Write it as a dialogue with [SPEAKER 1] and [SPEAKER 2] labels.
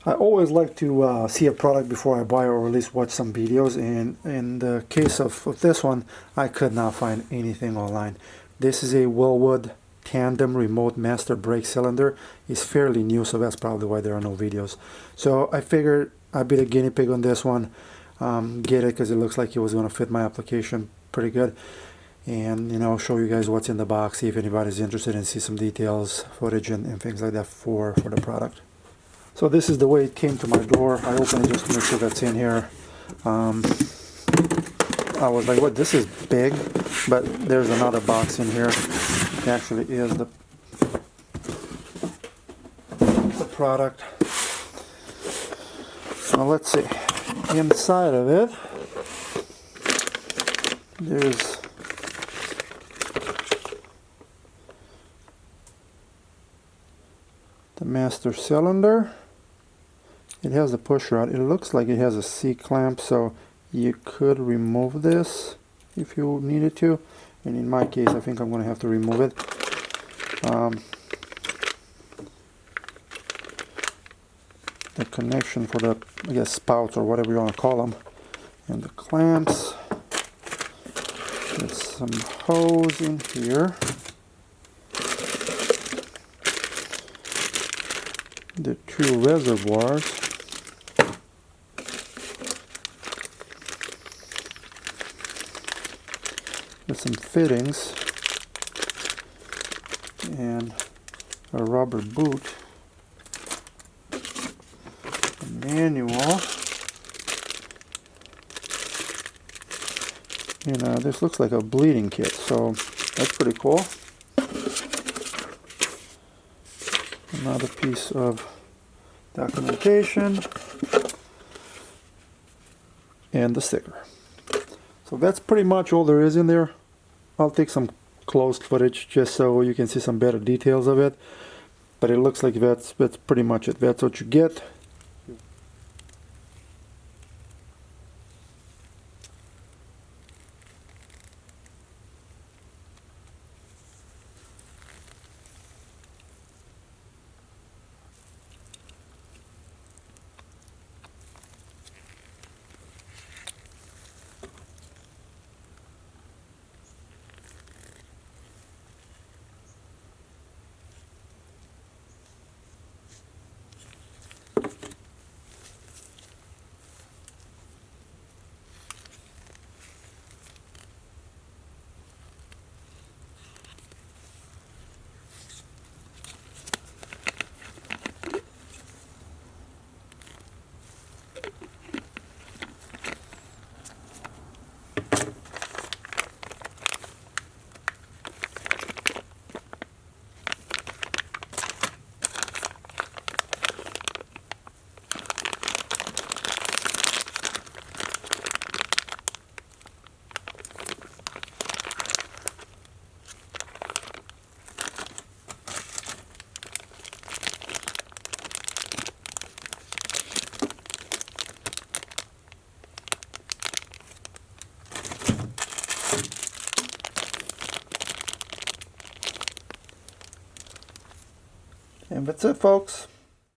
[SPEAKER 1] I always like to see a product before I buy, or at least watch some videos, and in the case of this one, I could not find anything online. This is a Wilwood tandem remote master brake cylinder. It's fairly new, so that's probably why there are no videos. So I figured I'd be the guinea pig on this one, get it because it looks like it was going to fit my application pretty good, and show you guys what's in the box, see if anybody's interested, and see some details, footage, and things like that for the product. So this is the way it came to my door. I opened it just to make sure that's in here. I was like, what, this is big, but there's another box in here. It actually is the product. Now let's see. Inside of it, there's the master cylinder. It has a push rod. It looks like it has a C-clamp, so you could remove this if you needed to. And in my case, I think I'm going to have to remove it. The connection for the, I guess, spouts or whatever you want to call them. And the clamps. There's some hose in here. The two reservoirs. There's some fittings and a rubber boot. A manual. And this looks like a bleeding kit, so that's pretty cool. Another piece of documentation and the sticker. So that's pretty much all there is in there. I'll take some closed footage just so you can see some better details of it, but it looks like that's pretty much it. That's what you get. And that's it, folks.